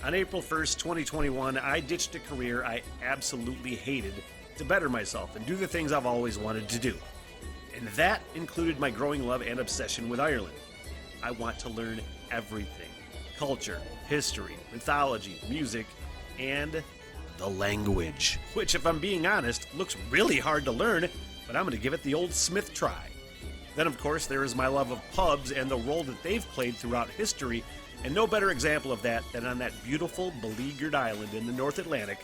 On April 1st, 2021, I ditched a career I absolutely hated to better myself and do the things I've always wanted to do. And that included my growing love and obsession with Ireland. I want to learn everything: culture, history, mythology, music, and the language. Which, if I'm being honest, looks really hard to learn, but I'm going to give it the old Smith try. Then, of course, there is my love of pubs and the role that they've played throughout history, and no better example of that than on that beautiful, beleaguered island in the North Atlantic,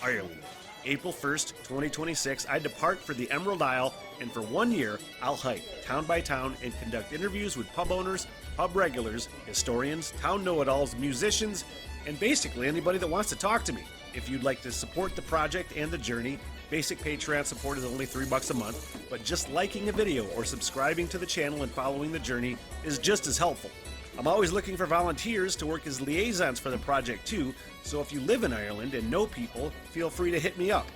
Ireland. April 1st, 2026, I depart for the Emerald Isle, and for 1 year, I'll hike town by town and conduct interviews with pub owners, pub regulars, historians, town know-it-alls, musicians, and basically anybody that wants to talk to me. If you'd like to support the project and the journey, basic Patreon support is only $3 a month, but just liking a video or subscribing to the channel and following the journey is just as helpful. I'm always looking for volunteers to work as liaisons for the project too, so if you live in Ireland and know people, feel free to hit me up.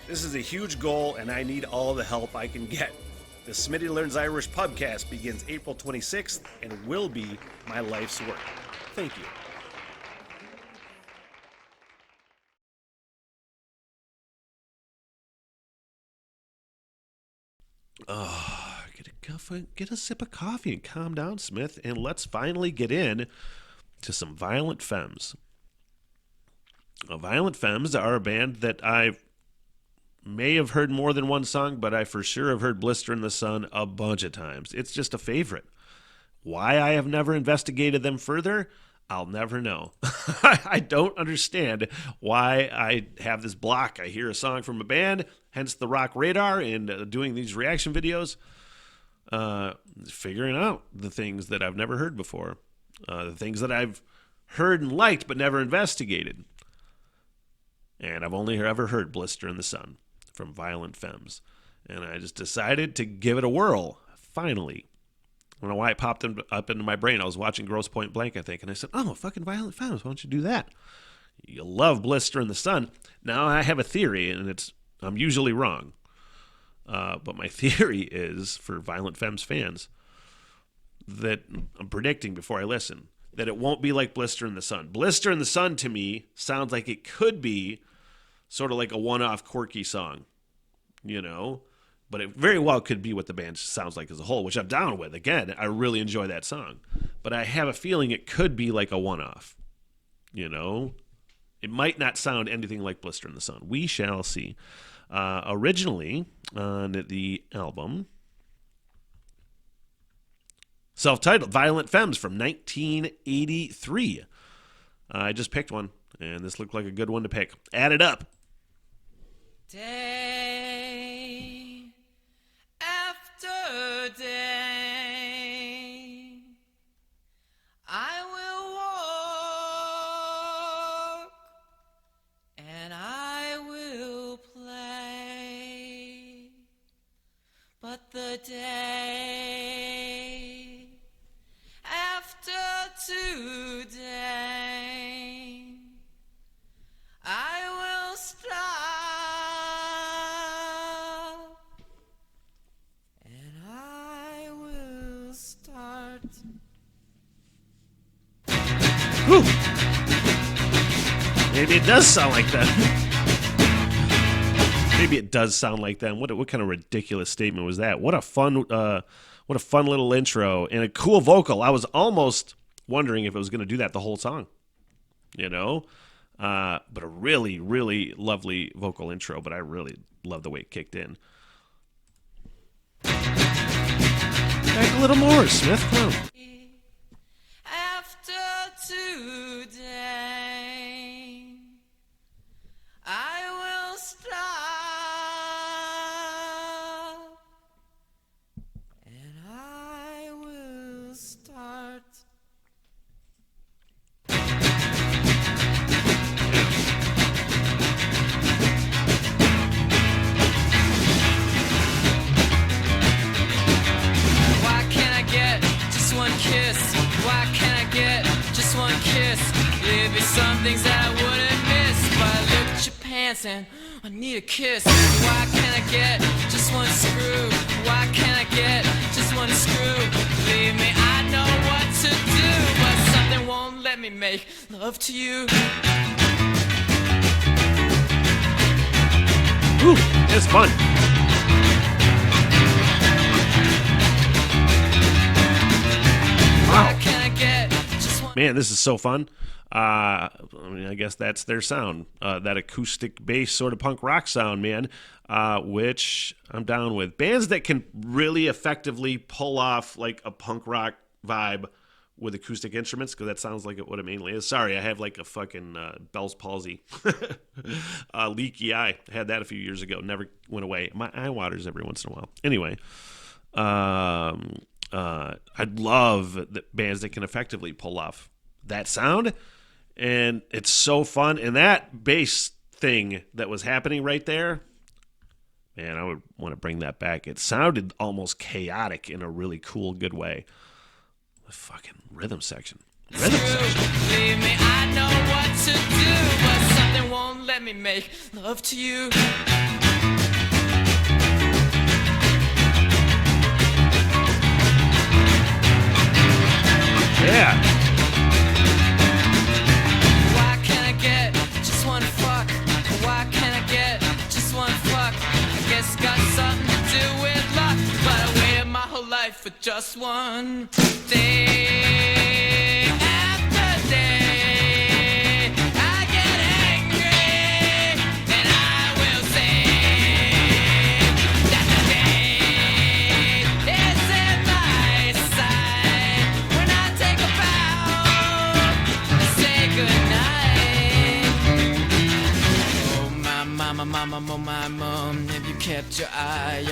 This is a huge goal and I need all the help I can get. The Smitty Learns Irish Pubcast begins April 26th and will be my life's work. Thank you. Get a sip of coffee and calm down, Smith, and let's finally get in to some Violent Femmes. Violent Femmes are a band that I may have heard more than one song, but I for sure have heard Blister in the Sun a bunch of times. It's just a favorite. Why I have never investigated them further, I'll never know. I don't understand why I have this block. I hear a song from a band, hence the Rock Radar, and doing these reaction videos, figuring out the things that I've never heard before, the things that I've heard and liked but never investigated. And I've only ever heard Blister in the Sun from Violent Femmes. And I just decided to give it a whirl, finally. I don't know why it popped up into my brain. I was watching Grosse Pointe Blank, I think, and I said, oh, fucking Violent Femmes, why don't you do that? You love Blister in the Sun. Now I have a theory, and I'm usually wrong. But my theory is, for Violent Femmes fans, that I'm predicting before I listen, that it won't be like Blister in the Sun. Blister in the Sun, to me, sounds like it could be sort of like a one-off quirky song, you know? But it very well could be what the band sounds like as a whole, which I'm down with. Again, I really enjoy that song. But I have a feeling it could be like a one-off, you know? It might not sound anything like Blister in the Sun. We shall see. Originally, on the album, self-titled, Violent Femmes from 1983. I just picked one, and this looked like a good one to pick. Add it up. Day after day, I will walk and I will play, but the day after today, I will stop and I will start. Whew. Maybe it does sound like that. Maybe it does sound like that. What kind of ridiculous statement was that? What a fun little intro and a cool vocal. I was almost wondering if it was going to do that the whole song, you know? But a really, really lovely vocal intro, but I really love the way it kicked in. Back a little more, Smith. Come on. After today, I will stop and I will start. Why can't I get just one kiss? Why can't I get just one kiss? There'd be some things that I wouldn't miss, but I look at your pants and I need a kiss. Why can't I get just one screw? Why can't I get just one screw? Believe me, I know what to do, but something won't let let me make love to you. Ooh, it's fun. Wow. Can I get just one? Man, this is so fun. I mean, I guess that's their sound, that acoustic bass sort of punk rock sound, man, which I'm down with. Bands that can really effectively pull off like a punk rock vibe with acoustic instruments, because that sounds like what it mainly is. Sorry, I have like a fucking Bell's palsy. Leaky eye. I had that a few years ago. Never went away. My eye waters every once in a while. Anyway, I love the bands that can effectively pull off that sound, and it's so fun. And that bass thing that was happening right there, man, I would want to bring that back. It sounded almost chaotic in a really cool, good way. The fucking rhythm section. Believe me, I know what to do, but something won't let me make love to you. Yeah. Why can't I get just one fuck? Why can't I get just one fuck? I guess it's got something to do with luck, but I waited my whole life for just one day after day. I get angry and I will say that the day is in my sight. When I take a bow and say goodnight. Oh my mama, oh my mom, have you kept your eye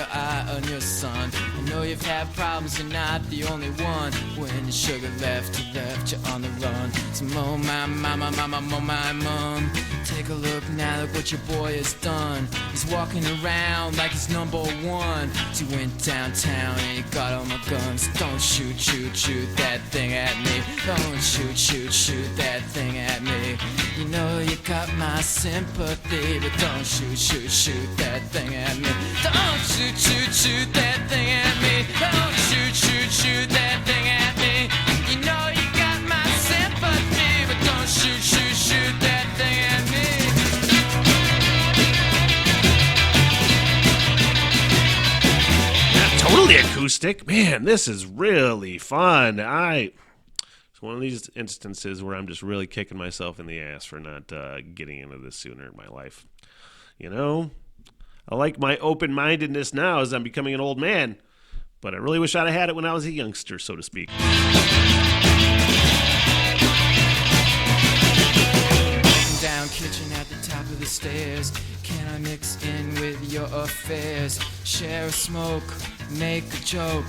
on your son? I know you've had problems, you're not the only one. When your sugar left you on the run. So oh my mama, oh my mom, take a look now, look what your boy has done. He's walking around like he's number one. So he went downtown and he got all my guns. Don't shoot that thing at me. Don't shoot that thing at me. You know you got my sympathy, but don't shoot that thing at me. Don't shoot that thing at me. Don't shoot that thing at me. You know you got my sympathy, but don't shoot that thing at me. Yeah, totally acoustic. Man, this is really fun. It's one of these instances where I'm just really kicking myself in the ass for not getting into this sooner in my life. You know, I like my open-mindedness now as I'm becoming an old man, but I really wish I'd have had it when I was a youngster, so to speak. Down kitchen at the top of the stairs. Can I mix in with your affairs? Share a smoke, make a joke.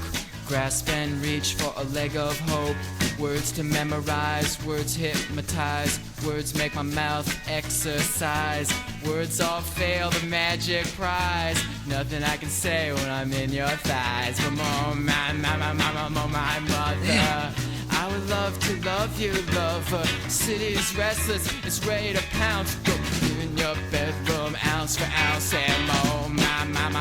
Grasp and reach for a leg of hope. Words to memorize, words hypnotize. Words make my mouth exercise. Words all fail the magic prize. Nothing I can say when I'm in your thighs. But oh my mother, I would love to love you, lover. City's restless, it's ready to pounce. Go in your bedroom, ounce for ounce. And oh my mother,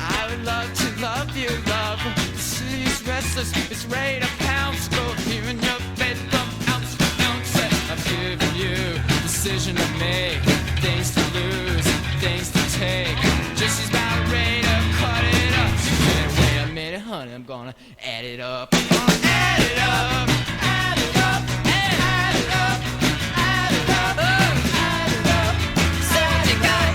I would love to love you, lover. City's restless, it's ready to pounce. Go here in your bedroom, ounce for ounce. And I've given you decision to make, things to lose, things to take. Just as about ready to cut it up. So wait a minute, honey, I'm gonna add it up. I'm gonna add it up, add it up, add it up, add it up, add it up. So you gotta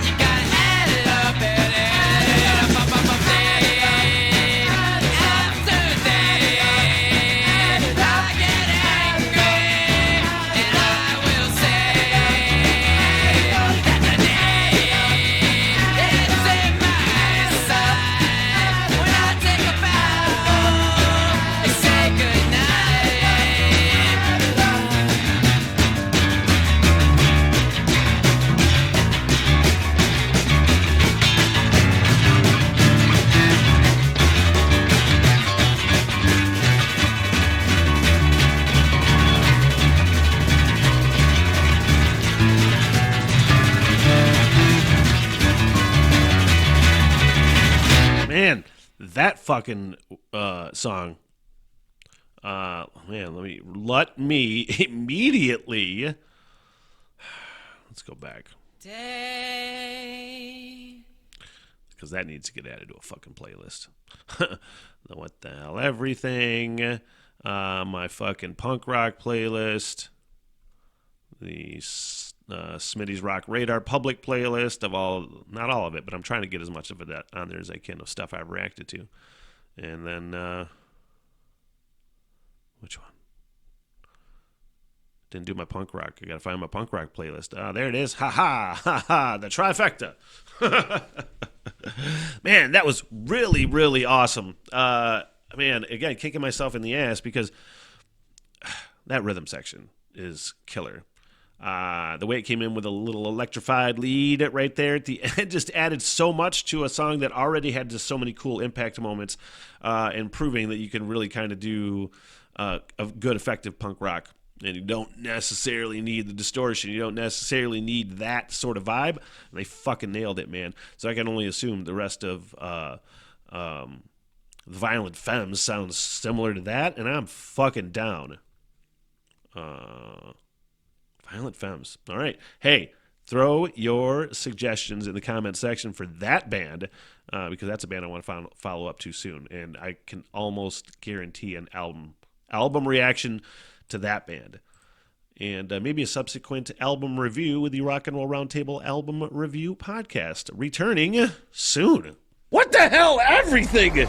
add it up, add it up, day after day. I get angry and I will say that the day is in my sight. When I take a bow and say goodnight. Man, that fucking song, let me immediately. Let's go back. Day. Because that needs to get added to a fucking playlist. The What the Hell Everything, my fucking punk rock playlist, the Smitty's Rock Radar public playlist of not all of it, but I'm trying to get as much of it on there as I can of stuff I've reacted to. And then, which one? Didn't do my punk rock. I gotta find my punk rock playlist. There it is. Ha ha ha ha. The trifecta. Man, that was really, really awesome. Man, again, kicking myself in the ass because that rhythm section is killer. The way it came in with a little electrified lead right there at the end just added so much to a song that already had just so many cool impact moments, and proving that you can really kind of do a good, effective punk rock. And you don't necessarily need the distortion. You don't necessarily need that sort of vibe. And they fucking nailed it, man. So I can only assume the rest of Violent Femmes sounds similar to that, and I'm fucking down. Violent Femmes. All right. Hey, throw your suggestions in the comment section for that band, because that's a band I want to follow up to soon. And I can almost guarantee an album reaction to that band. And maybe a subsequent album review with the Rock and Roll Roundtable Album Review Podcast, returning soon. What the hell, everything?